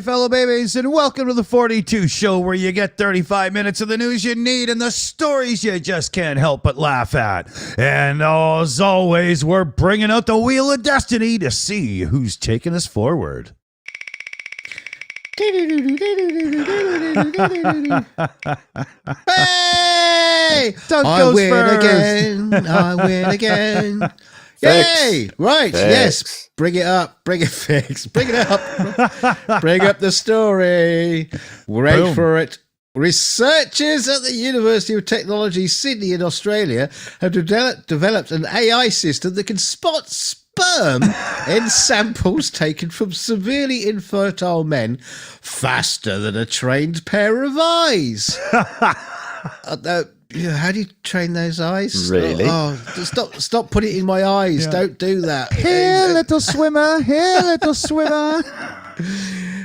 day, fellow babies, and welcome to the 42 show where you get 35 minutes of the news you need and the stories you just can't help but laugh at. And as always, we're bringing out the Wheel of Destiny to see who's taking us forward. Hey! Doug I goes win first. again. I win again. Yay! Right, yes. Bring it up. Bring it fix. Bring it up. Bring up the story. Wait Boom. for it. Researchers at the University of Technology, Sydney in Australia have developed an AI system that can spot sperm in samples taken from severely infertile men faster than a trained pair of eyes. How do you train those eyes? Really? Stop putting it in my eyes. Yeah. Don't do that. Here, little swimmer. Here, little swimmer.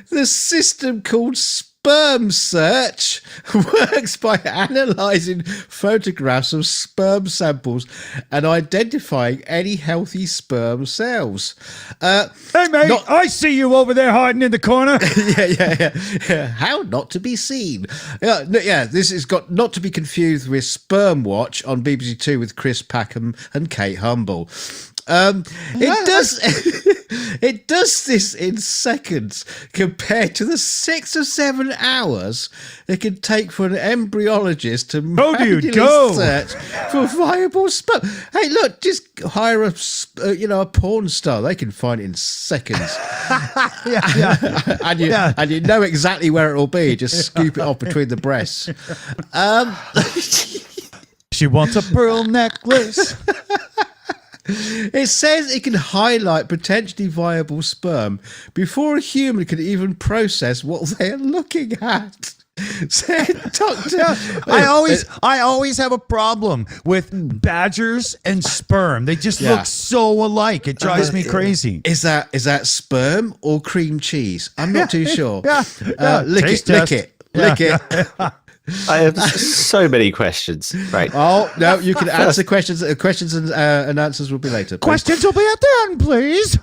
The system called Sperm Search works by analysing photographs of sperm samples and identifying any healthy sperm cells. Hey, mate, I see you over there hiding in the corner. Yeah. How not to be seen? This has got not to be confused with Sperm Watch on BBC Two with Chris Packham and Kate Humble. It does this in seconds compared to the 6 or 7 hours it can take for an embryologist to manually search for viable sperm. Hey, look, just hire a porn star. They can find it in seconds. And you know exactly where it will be. Just scoop it off between the breasts. She wants a pearl necklace. It says it can highlight potentially viable sperm before a human can even process what they're looking at. Said Doctor. I always have a problem with badgers and sperm. They just look so alike. It drives me crazy. Is that sperm or cream cheese? I'm not too sure. Lick it. I have so many questions. Right. Oh, no, you can answer questions. Questions and answers will be later. Please. Questions will be at the end, please.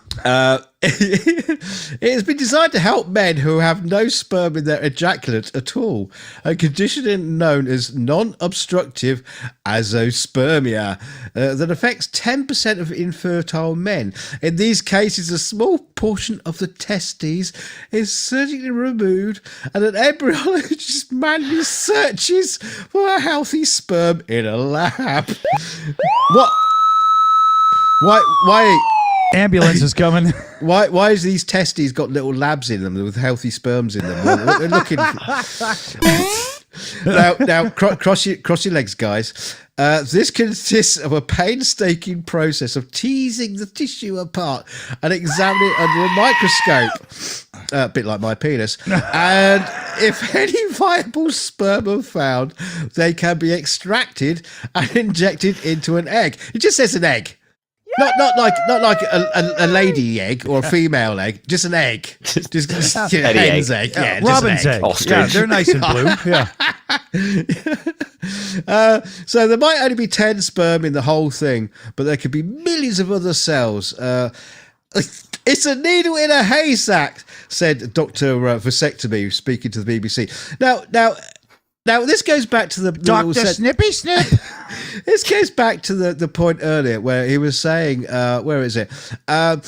It has been designed to help men who have no sperm in their ejaculate at all, a condition known as non-obstructive azoospermia that affects 10% of infertile men. In these cases, a small portion of the testes is surgically removed and an embryologist manually searches for a healthy sperm in a lab. What? Why? Ambulance is coming. Why is these testes got little labs in them with healthy sperms in them? What they're looking for. Now, cross your legs, guys. This consists of a painstaking process of teasing the tissue apart and examining it under a microscope, a bit like my penis. And if any viable sperm are found, they can be extracted and injected into an egg. It just says an egg. Not like a lady egg or a female egg, just an egg. Just hen's egg. Yeah, Robin's egg. Ostrich. Yeah, they're nice and blue. Yeah. So there might only be 10 sperm in the whole thing, but there could be millions of other cells. It's a needle in a haystack, said Dr. Vasectomy, speaking to the BBC. Now, this goes back to the Dr. Snippy Snip. This goes back to the point earlier where he was saying, where is it? A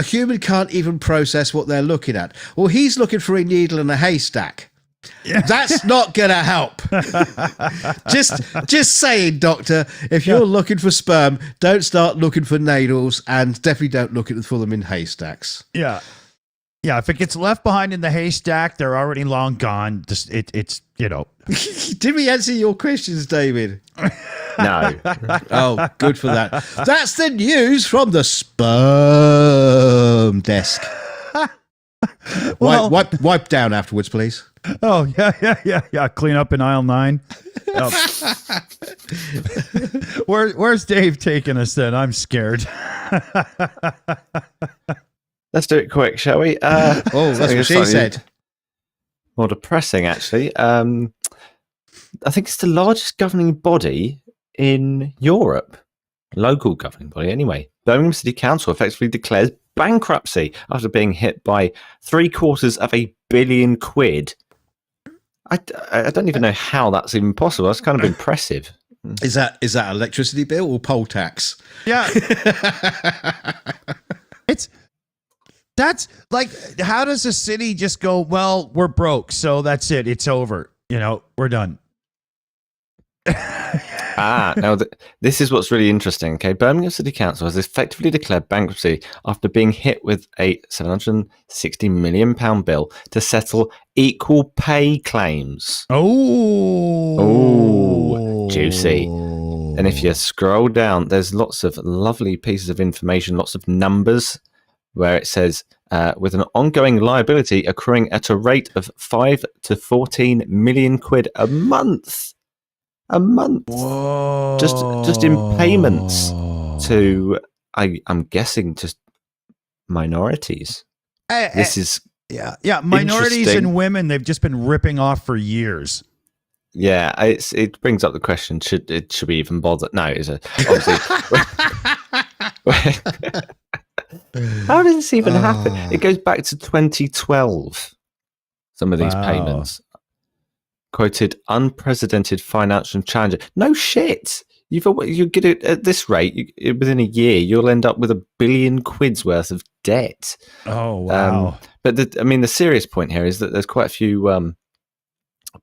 human can't even process what they're looking at. Well, he's looking for a needle in a haystack. Yeah. That's not going to help. Just saying, doctor, if you're looking for sperm, don't start looking for needles and definitely don't look for them in haystacks. Yeah. Yeah, if it gets left behind in the haystack, they're already long gone. It's Did we answer your questions, David? No. Oh, good for that. That's the news from the sperm desk. Wipe down afterwards, please. Oh, yeah. Clean up in aisle 9. Oh. Where's Dave taking us then? I'm scared. Let's do it quick, shall we? That's what she said. More depressing, actually. I think it's the largest governing body in Europe. Local governing body, anyway. Birmingham City Council effectively declares bankruptcy after being hit by £750 million. I don't even know how that's even possible. That's kind of impressive. Is that electricity bill or poll tax? Yeah. That's like, how does a city just go, well, we're broke, so that's it. It's over. We're done. Now this is what's really interesting. Okay, Birmingham City Council has effectively declared bankruptcy after being hit with a £760 million bill to settle equal pay claims. Oh, juicy. And if you scroll down, there's lots of lovely pieces of information, lots of numbers, where it says with an ongoing liability accruing at a rate of 5 to 14 million quid a month. Whoa. Just in payments to, I'm guessing, just minorities. This is minorities and women they've just been ripping off for years. Yeah, it brings up the question: should we even bother? No, is it obviously? How did this even happen? It goes back to 2012. Some of these payments quoted unprecedented financial challenges. No shit. You get it at this rate. Within a year, you'll end up with £1 billion worth of debt. Oh wow! But the serious point here is that there's quite a few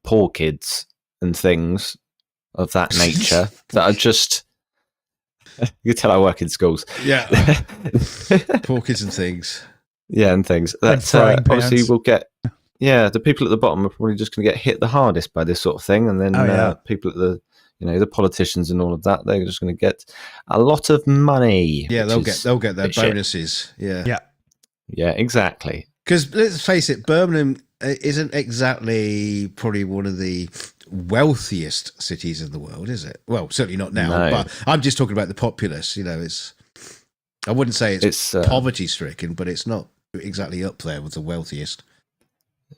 poor kids and things of that nature that are just. You can tell I work in schools. Yeah, poor kids and things. Yeah, and things that obviously will get. Yeah, the people at the bottom are probably just going to get hit the hardest by this sort of thing, and then people at the, the politicians and all of that, they're just going to get a lot of money. Yeah, they'll get their bonuses. Yeah, exactly. Because let's face it, Birmingham isn't exactly probably one of the wealthiest cities in the world, is it? Well, certainly not now. No. But I'm just talking about the populace. I wouldn't say it's poverty stricken, but it's not exactly up there with the wealthiest.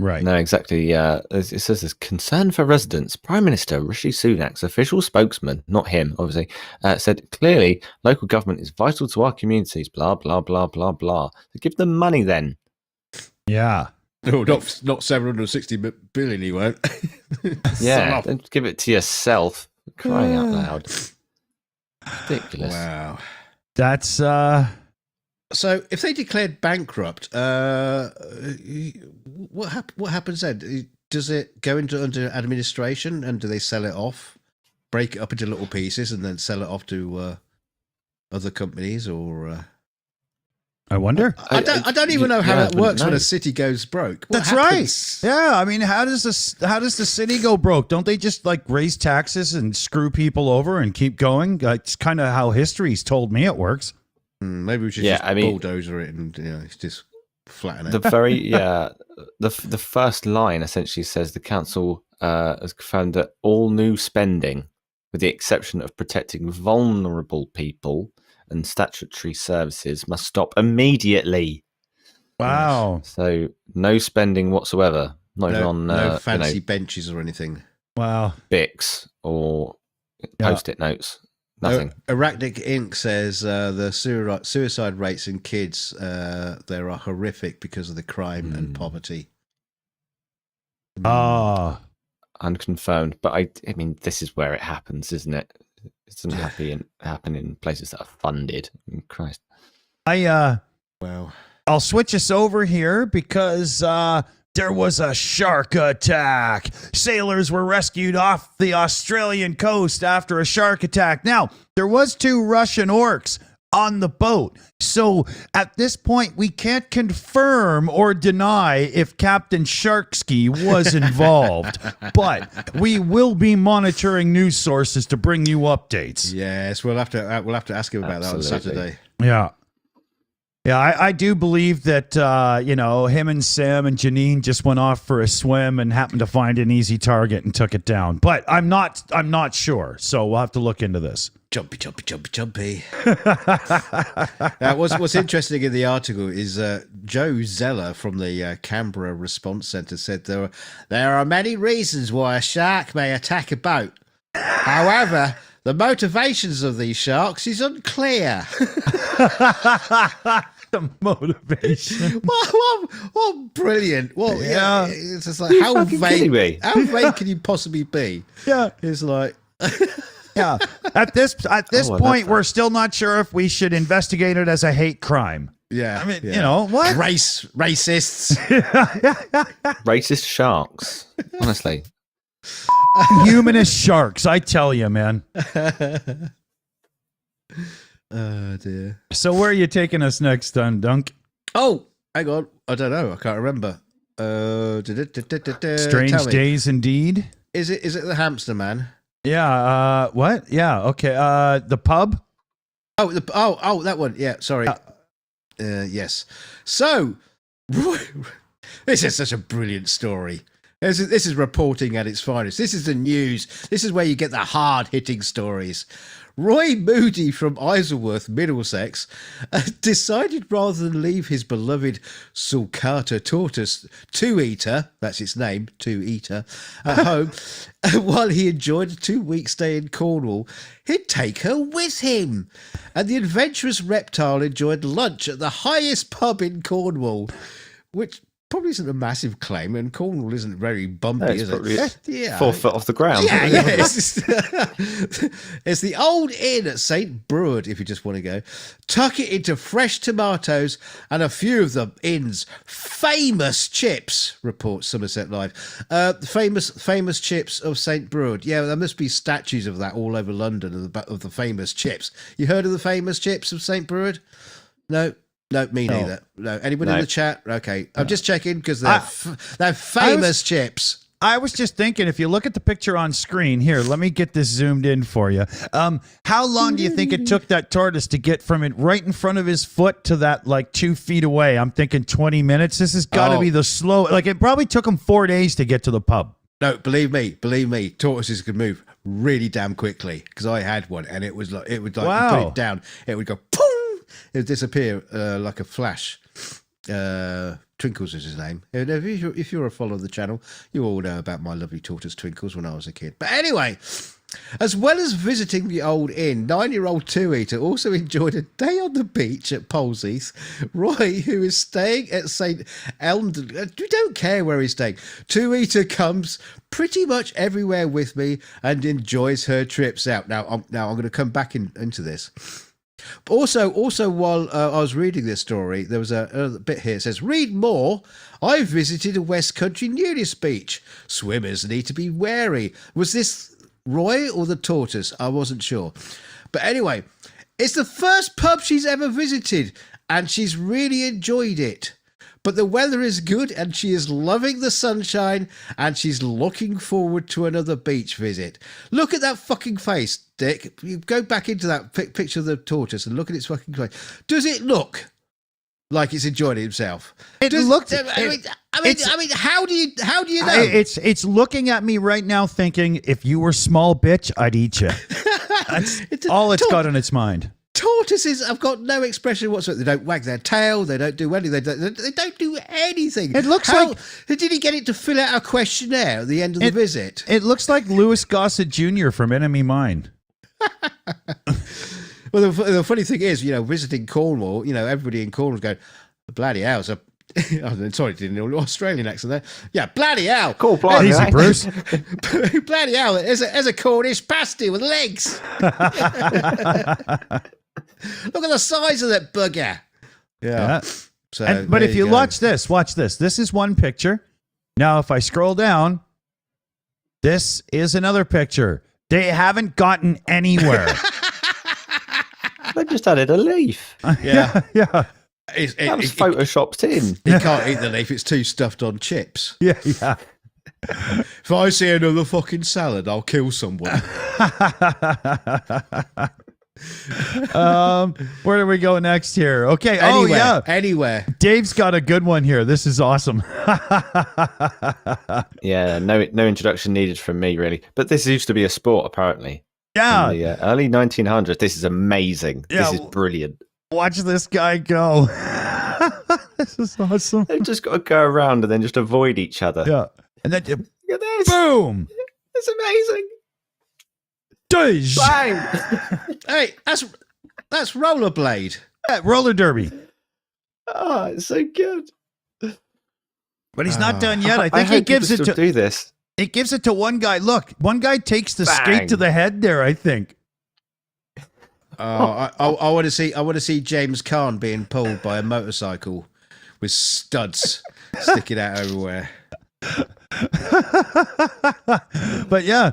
Right. No, exactly. It says there's concern for residents. Prime Minister Rishi Sunak's official spokesman, not him, obviously, said clearly local government is vital to our communities. Blah blah blah blah blah. So give them money then. Yeah. No, not 760 billion. He won't. Yeah, don't give it to yourself. Crying out loud. Ridiculous. Wow. That's So if they declared bankrupt, what happens then? Does it go under administration, and do they sell it off, break it up into little pieces, and then sell it off to other companies? Or I wonder. I don't even know how that works when a city goes broke. What That's happens? right. Yeah, I mean, how does the city go broke? Don't they just raise taxes and screw people over and keep going? It's kind of how history's told me it works. Maybe we should bulldozer it and just flatten it. The first line essentially says the council has found that all new spending, with the exception of protecting vulnerable people and statutory services, must stop immediately. Wow! So no spending whatsoever. Not even on no fancy benches or anything. Wow! Bics or post-it notes. Nothing. Arachnic Inc. says the suicide rates in kids there are horrific because of the crime and poverty. Unconfirmed, but I mean, this is where it happens, isn't it? It doesn't happen in places that are funded. I mean, Christ. I'll switch us over here because there was a shark attack. Sailors were rescued off the Australian coast after a shark attack. Now, there was 2 Russian orcs on the boat. So at this point, we can't confirm or deny if Captain Sharksky was involved. But we will be monitoring news sources to bring you updates. Yes, we'll have to ask him about that on Saturday. Yeah. Yeah, I do believe that, him and Sam and Janine just went off for a swim and happened to find an easy target and took it down. But I'm not sure, so we'll have to look into this. Jumpy. What's interesting in the article is Joe Zeller from the Canberra Response Centre said there are many reasons why a shark may attack a boat. However, the motivations of these sharks is unclear. The motivation. What brilliant. Well, Yeah. it's just like, how fucking kidding me? vague, how vague can you possibly be? Yeah. It's like, Yeah. At this I love point, that. we're still not sure if we should investigate it as a hate crime. yeah. I mean, yeah. you know, what? Racists. Racist sharks. Honestly. Humanist sharks, I tell you, man. Oh, dear. So where are you taking us next, Dunk? Oh, hang on. I don't know. I can't remember. Strange tell me. days indeed. Is it the hamster man? Yeah. What? Yeah. Okay. The pub. Oh, that one. Yeah, sorry. Yes. So, this is such a brilliant story. This is reporting at its finest. This is the news. This is where you get the hard-hitting stories. Roy Moody from Isleworth, Middlesex, decided rather than leave his beloved sulcata tortoise, two-eater, that's its name, two-eater, at home, while he enjoyed a 2-week stay in Cornwall, he'd take her with him. And the adventurous reptile enjoyed lunch at the highest pub in Cornwall, which probably isn't a massive claim, and Cornwall isn't very bumpy, It's is probably it? Yeah. 4 foot off the ground. Yeah, it's the old inn at St. Broad, if you just want to go. Tuck it into fresh tomatoes and a few of the inn's famous chips, reports Somerset Live. Famous chips of St. Broad. Yeah, there must be statues of that all over London, of the famous chips. You heard of the famous chips of St. Broad? No? No, me neither. No, anybody in the chat? Okay, I'm just checking because they're famous chips. I was just thinking, if you look at the picture on screen here, let me get this zoomed in for you. How long do you think it took that tortoise to get from it right in front of his foot to that like 2 feet away? I'm thinking 20 minutes. This has got to be the slow. Like it probably took him 4 days to get to the pub. No, believe me, tortoises can move really damn quickly because I had one and it would like you put it down, it would go boom. It would disappear like a flash. Twinkles is his name. If you're a follower of the channel, you all know about my lovely tortoise Twinkles when I was a kid. But anyway, as well as visiting the old inn, 9-year-old two-eater also enjoyed a day on the beach at Polesheath. Roy, who is staying at St. Elmden, we don't care where he's staying. Two-eater comes pretty much everywhere with me and enjoys her trips out. Now I'm going to come back into this. Also, while I was reading this story, there was a bit here. It says, read more. I visited a West Country nudist beach. Swimmers need to be wary. Was this Roy or the tortoise? I wasn't sure. But anyway, it's the first pub she's ever visited, and she's really enjoyed it. But the weather is good, and she is loving the sunshine, and she's looking forward to another beach visit. Look at that fucking face, Dick. You go back into that picture of the tortoise and look at its fucking face. Does it look like it's enjoying himself? It looked. I mean, how do you know? It's looking at me right now, thinking, if you were small bitch, I'd eat you. That's all it's got in its mind. Tortoises have got no expression whatsoever. They don't wag their tail. They don't do anything. They don't do anything. It looks like... Did he get it to fill out a questionnaire at the end of the visit? It looks like Louis Gossett Jr. from Enemy Mine. Well, the funny thing is, visiting Cornwall, everybody in Cornwall going, bloody hell, sorry, didn't know Australian accent there. Yeah, bloody hell. Cool, bloody Easy, Bruce. Bloody hell, there's a Cornish pasty with legs. Look at the size of that bugger. Yeah. So, but if you watch this. This is one picture. Now, if I scroll down, this is another picture. They haven't gotten anywhere. They just added a leaf. Yeah. Yeah. That was photoshopped in. You can't eat the leaf. It's too stuffed on chips. Yeah. If I see another fucking salad, I'll kill someone. Where do we go next here? Okay. Anywhere. Dave's got a good one here. This is awesome. Yeah, no introduction needed from me, really. But this used to be a sport, apparently. Yeah. In the early 1900s. This is amazing. Yeah. This is brilliant. Watch this guy go. This is awesome. They've just got to go around and then just avoid each other. Yeah. And then, Look at this. boom. It's amazing. Dush. Bang. Hey, that's rollerblade. Yeah, roller derby. Oh, it's so good. But he's not done yet. I think he hope gives people it to still do this. It gives it to one guy. Look, one guy takes the Bang. skate to the head there, I think. I want to see. I want to see James Caan being pulled by a motorcycle with studs sticking out everywhere. But yeah,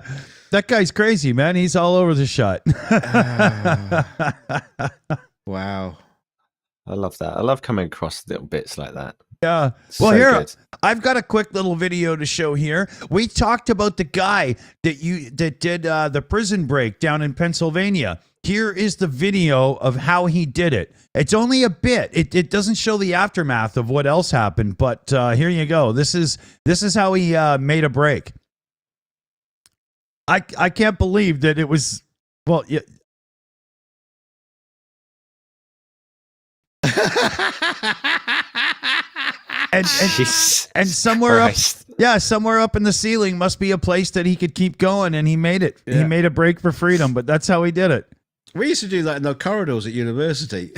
that guy's crazy, man. He's all over the shot. Wow. I love that. I love coming across little bits like that. Yeah. So Well, here good. I've got a quick little video to show here. We talked about the guy that did the prison break down in Pennsylvania. Here is the video of how he did it. It's only a bit. It doesn't show the aftermath of what else happened, but here you go. This is how he made a break. I can't believe that it was yeah. And somewhere Christ. somewhere up in the ceiling must be a place that he could keep going, and he made it. Yeah. He made a break for freedom, but that's how he did it. We used to do that in the corridors at university.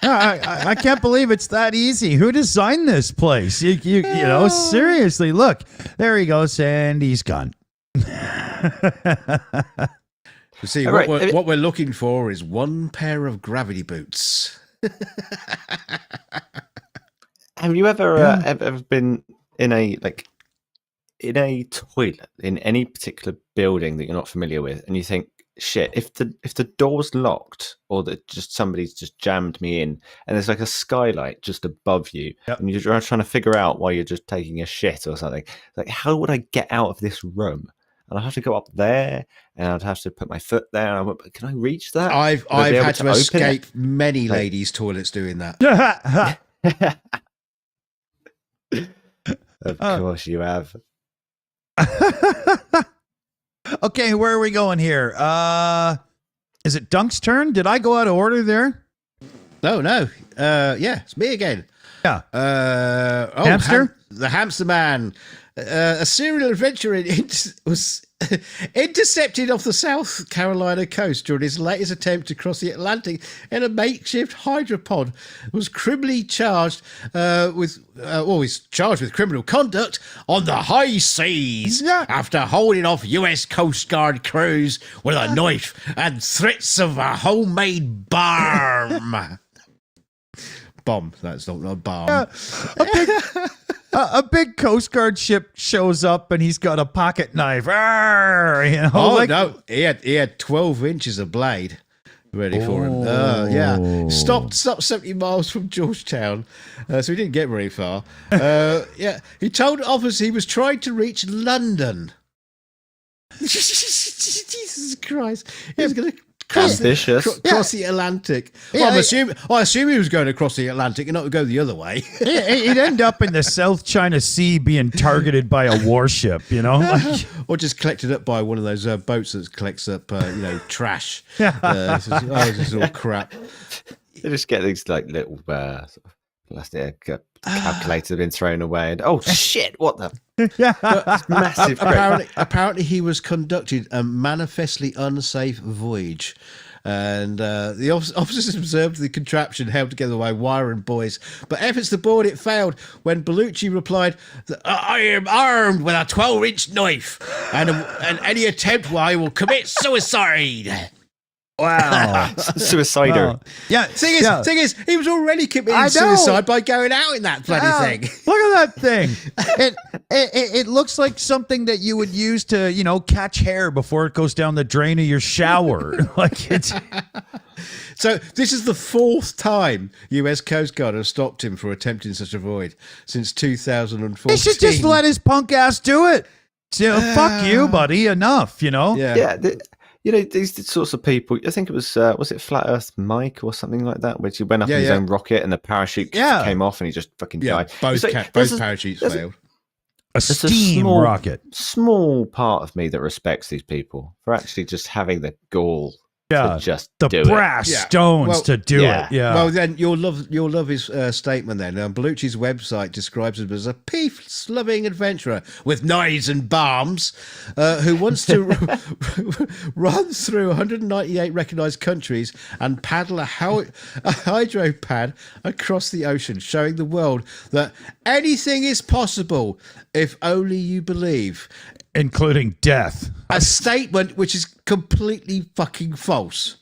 I can't believe it's that easy. Who designed this place? You know, seriously, look. There he goes, and he's gone. You see, Right. what we're looking for is one pair of gravity boots. Have you ever ever been in a toilet in any particular building that you're not familiar with, and you think, shit, if the door's locked or that just somebody's just jammed me in, and there's like a skylight just above you, and you're trying to figure out why you're just taking a shit or something, like, how would I get out of this room? And I have to go up there, and I'd have to put my foot there. And can I reach that? I've Would I be able had to open it? escape many ladies' toilets doing that. Of course you have. Okay, where are we going here? Is it Dunk's turn? Did I go out of order there? No. Yeah, it's me again. Yeah. Hamster? The Hamster Man. A serial adventurer was intercepted off the South Carolina coast during his latest attempt to cross the Atlantic in a makeshift hydropod. Was criminally charged he's charged with criminal conduct on the high seas after holding off U.S. Coast Guard crews with a knife and threats of a homemade bomb. Bomb. That's not a bomb. A big Coast Guard ship shows up and he's got a pocket knife. Arrgh, you know, No, he had 12 inches of blade ready for him. Yeah, stopped 70 miles from Georgetown, so he didn't get very far. He told officers he was trying to reach London. Jesus Christ, he was going to cross the Atlantic. Well, I assume he was going across the Atlantic and not to go the other way. He'd end up in the South China Sea being targeted by a warship, you know? Like, or just collected up by one of those boats that collects up, trash. This is all crap. You just get these like little sort of plastic calculator been thrown away, and oh shit, what the? Massive. Apparently, he was conducting a manifestly unsafe voyage. And the officers observed the contraption held together by wire and buoys, but efforts to board it failed when Bellucci replied, "I am armed with a 12-inch knife, and any attempt I will commit suicide." wow. Suicider. Wow. Yeah. Thing is, he was already committing suicide by going out in that bloody thing. Look at that thing. It looks like something that you would use to, catch hair before it goes down the drain of your shower. Like it's. So this is the fourth time U.S. Coast Guard has stopped him for attempting such a voyage since 2014. They should just let his punk ass do it. Fuck you, buddy. Enough, Yeah. These sorts of people, I think it was it Flat Earth Mike or something like that, which he went up in his own rocket and the parachute came off and he just fucking died. Both parachutes failed. A steam rocket. Small part of me that respects these people for actually just having the gall Yeah, to just the do brass Yeah. stones Well, to do yeah. it. Yeah. Well, then you'll love his statement. Then Bellucci's website describes him as a peace-loving adventurer with knives and bombs, who wants to run through 198 recognised countries and paddle a hydro pad across the ocean, showing the world that anything is possible if only you believe. Including death. A statement which is completely fucking false.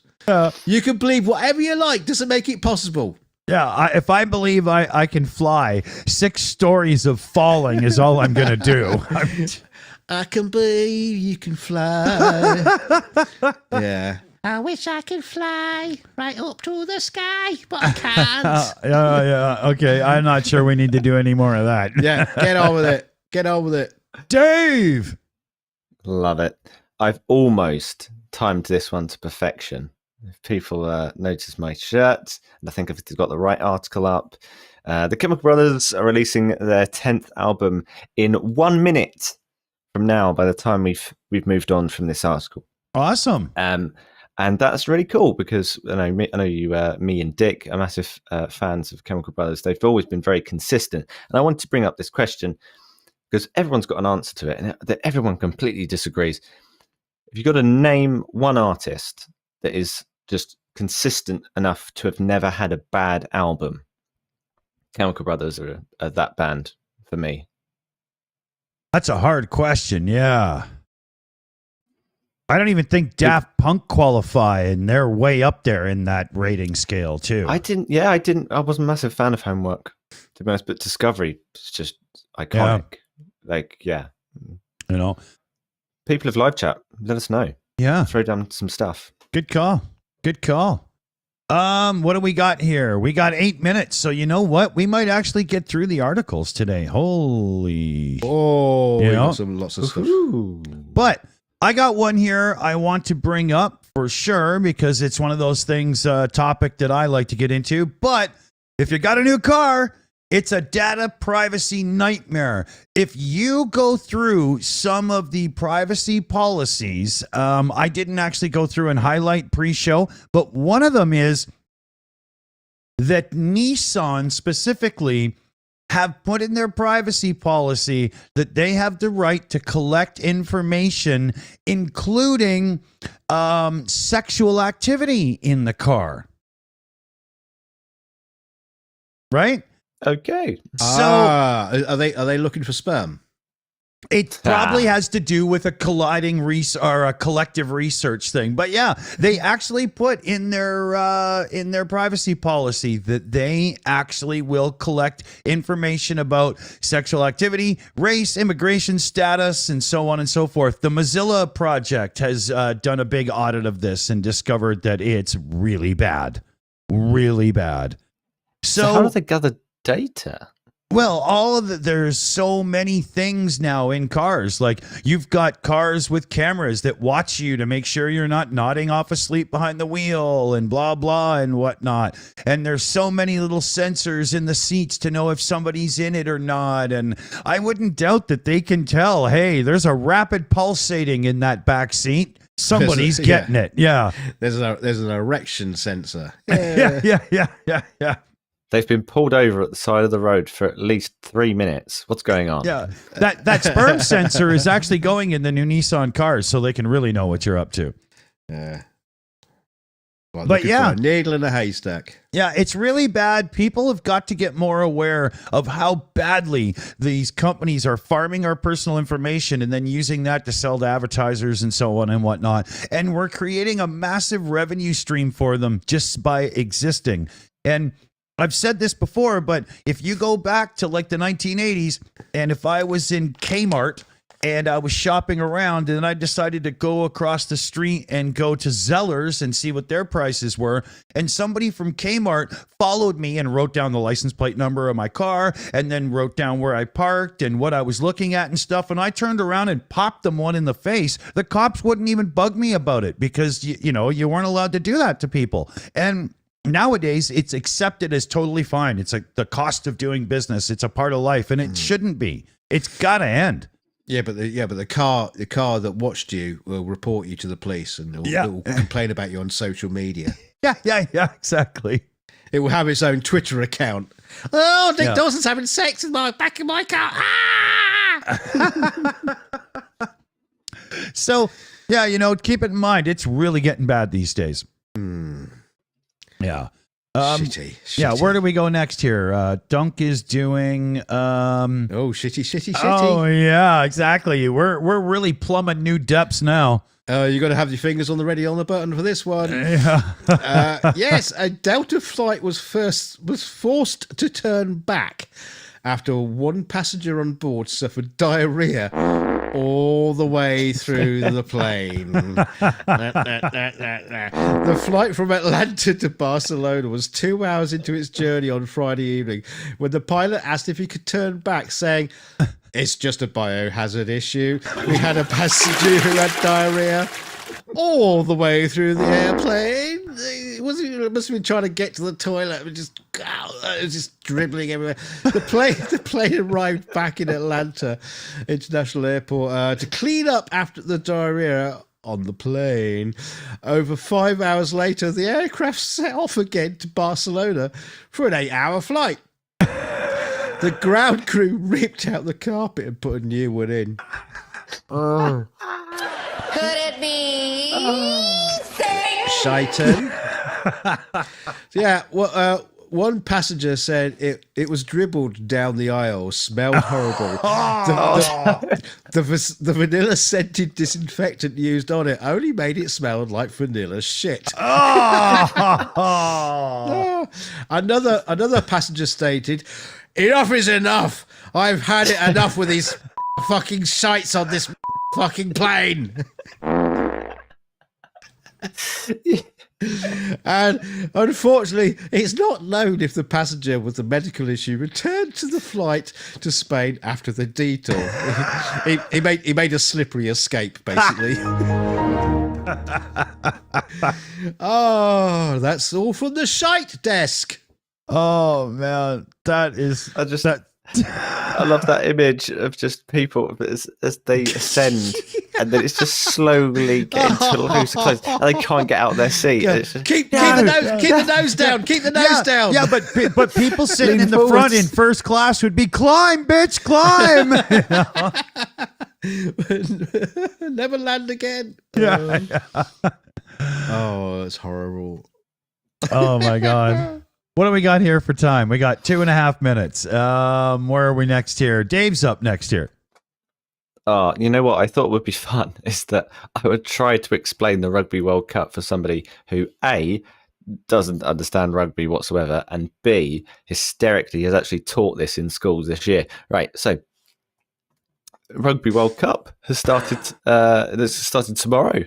You can believe whatever you like. Doesn't make it possible. Yeah, if I believe I can fly, 6 stories of falling is all I'm going to do. I can believe you can fly. Yeah. I wish I could fly right up to the sky, but I can't. Yeah. Okay, I'm not sure we need to do any more of that. Yeah. Get on with it. Get on with it. Dave! Love it. I've almost timed this one to perfection. If people notice my shirt, and I think I've got the right article up. The Chemical Brothers are releasing their 10th album in 1 minute from now. By the time we've moved on from this article, Awesome. and that's really cool because I know you, me and Dick are massive fans of Chemical Brothers. They've always been very consistent, and I wanted to bring up this question because everyone's got an answer to it, and everyone completely disagrees. If you've got to name one artist that is just consistent enough to have never had a bad album, Chemical Brothers are that band for me. That's a hard question, yeah. I don't even think Daft Punk qualify, and they're way up there in that rating scale, too. I wasn't a massive fan of Homework, to be honest, but Discovery is just iconic. You know, people of live chat, let us know. Yeah. Throw down some stuff. Good call. What do we got here? We got 8 minutes, so you know what? We might actually get through the articles today. Holy. Oh, You we know? got lots of stuff. But I got one here I want to bring up for sure because it's one of those things, topic that I like to get into. But if you got a new car, it's a data privacy nightmare. If you go through some of the privacy policies, I didn't actually go through and highlight pre-show, but one of them is that Nissan specifically have put in their privacy policy that they have the right to collect information, including sexual activity in the car. Right? Okay. So are they looking for sperm? it probably has to do with a colliding or a collective research thing. But yeah, they actually put in their privacy policy that they actually will collect information about sexual activity, race, immigration status, and so on and so forth. The Mozilla Project has done a big audit of this and discovered that it's really bad. Really bad. So how do they gather data? Well, there's so many things now in cars. Like you've got cars with cameras that watch you to make sure you're not nodding off asleep behind the wheel and blah, blah, and whatnot. And there's so many little sensors in the seats to know if somebody's in it or not. And I wouldn't doubt that they can tell, hey, there's a rapid pulsating in that back seat. Somebody's getting it. Yeah. There's an erection sensor. Yeah. They've been pulled over at the side of the road for at least 3 minutes. What's going on? Yeah, that sperm sensor is actually going in the new Nissan cars, so they can really know what you're up to. Yeah. But yeah, a needle in a haystack. Yeah, it's really bad. People have got to get more aware of how badly these companies are farming our personal information and then using that to sell to advertisers and so on and whatnot. And we're creating a massive revenue stream for them just by existing. And I've said this before, but if you go back to like the 1980s, and if I was in Kmart and I was shopping around and I decided to go across the street and go to Zellers and see what their prices were, and somebody from Kmart followed me and wrote down the license plate number of my car and then wrote down where I parked and what I was looking at and stuff, and I turned around and popped them one in the face, the cops wouldn't even bug me about it because, you weren't allowed to do that to people. And nowadays, it's accepted as totally fine. It's like the cost of doing business. It's a part of life, and it shouldn't be. It's got to end. Yeah, but the car that watched you will report you to the police, and it will complain about you on social media. Yeah, exactly. It will have its own Twitter account. Oh, Nick Dawson's having sex in my back of my car. Ah! So, yeah, keep it in mind. It's really getting bad these days. Yeah. Shitty. Yeah, where do we go next here? Dunk is doing shitty. Oh yeah, exactly. We're really plumbing new depths now. You got to have your fingers on the button for this one. Yeah. Yes, a Delta flight was forced to turn back after one passenger on board suffered diarrhea all the way through the plane. The flight from Atlanta to Barcelona was 2 hours into its journey on Friday evening when the pilot asked if he could turn back, saying, "It's just a biohazard issue. We had a passenger who had diarrhea all the way through the airplane. It must have been trying to get to the toilet. It was just dribbling everywhere." The plane arrived back in Atlanta International Airport to clean up after the diarrhea on the plane. Over 5 hours later, the aircraft set off again to Barcelona for an 8-hour flight. The ground crew ripped out the carpet and put a new one in. Could it be Shaitan? Yeah, well, one passenger said it was dribbled down the aisle, smelled horrible. The vanilla scented disinfectant used on it only made it smell like vanilla shit. Another passenger stated, "Enough is enough. I've had it enough with these fucking shites on this fucking plane." And unfortunately, it's not known if the passenger with the medical issue returned to the flight to Spain after the detour. he made a slippery escape, basically. Oh, that's all from the shite desk. Oh man, that is I love that image of just people as they ascend, and then it's just slowly getting closer, and they can't get out of their seat. Yeah. Keep the nose down. Keep the nose down. Yeah, but people sitting in the front in first class would be climb, bitch, climb. Never land again. Yeah. Oh, it's horrible. Oh my god. What do we got here for time? We got 2.5 minutes. Where are we next here? Dave's up next here. You know what I thought would be fun is that I would try to explain the Rugby World Cup for somebody who A, doesn't understand rugby whatsoever, and B, hysterically has actually taught this in schools this year. Right, so Rugby World Cup has started. This started tomorrow.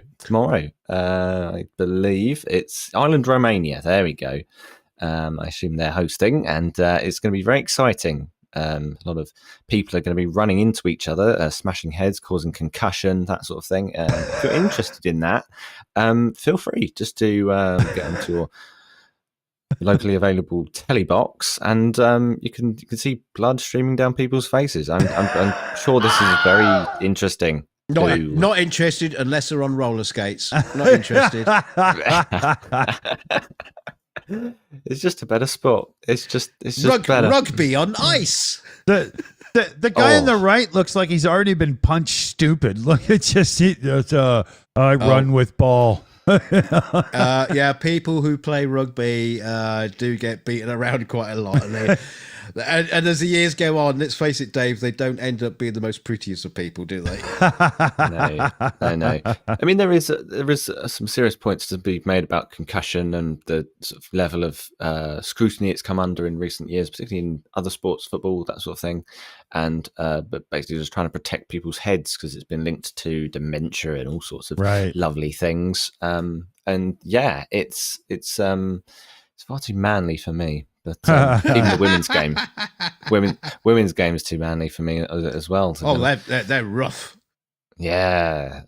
I believe it's Ireland, Romania. There we go. I assume they're hosting, and it's going to be very exciting. A lot of people are going to be running into each other, smashing heads, causing concussion, that sort of thing. If you're interested in that, feel free just to get onto your locally available telly box, and you can see blood streaming down people's faces. I'm sure this is very interesting. Not interested unless they're on roller skates. Not interested. It's just a better sport. It's just better. Rugby on ice. The guy on the right looks like he's already been punched stupid. Look, it's just I run with ball. Yeah, people who play rugby do get beaten around quite a lot, and as the years go on, let's face it, Dave, they don't end up being the most prettiest of people, do they? No. I mean, there is some serious points to be made about concussion and the sort of level of scrutiny it's come under in recent years, particularly in other sports, football, that sort of thing. And but basically, just trying to protect people's heads because it's been linked to dementia and all sorts of lovely things. And yeah, it's far too manly for me. But even the women's game, women's game is too manly for me as well. Oh, they're rough. Yeah,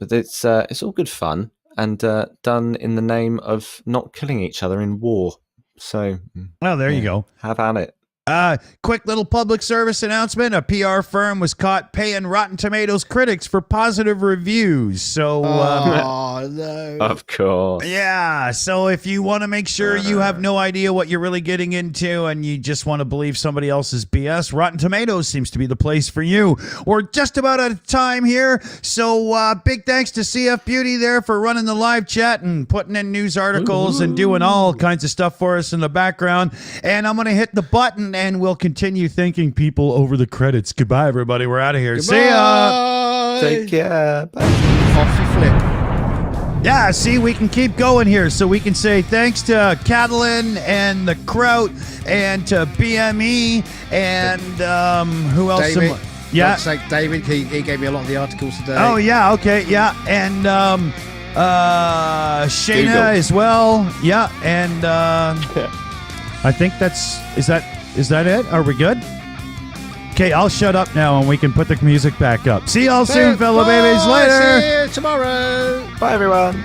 but it's all good fun and done in the name of not killing each other in war. So, well, there you go. Have at it. Quick little public service announcement. A PR firm was caught paying Rotten Tomatoes critics for positive reviews. So, Oh, no. Of course. yeah. So if you want to make sure you have no idea what you're really getting into and you just want to believe somebody else's BS, Rotten Tomatoes seems to be the place for you. We're just about out of time here. So big thanks to CF Beauty there for running the live chat and putting in news articles and doing all kinds of stuff for us in the background. And I'm going to hit the button and we'll continue thanking people over the credits. Goodbye, everybody. We're out of here. See ya. Take care. Bye. Off you flip. Yeah, see, we can keep going here. So we can say thanks to Catalan and the Kraut and to BME and who else? David. Yeah. Like to thank David. He gave me a lot of the articles today. Oh, yeah. Okay. Yeah. And Shayna Google. as well. Yeah. And I think is that it? Are we good? Okay, I'll shut up now and we can put the music back up. See y'all soon, fellow babies. Later. See you tomorrow. Bye, everyone.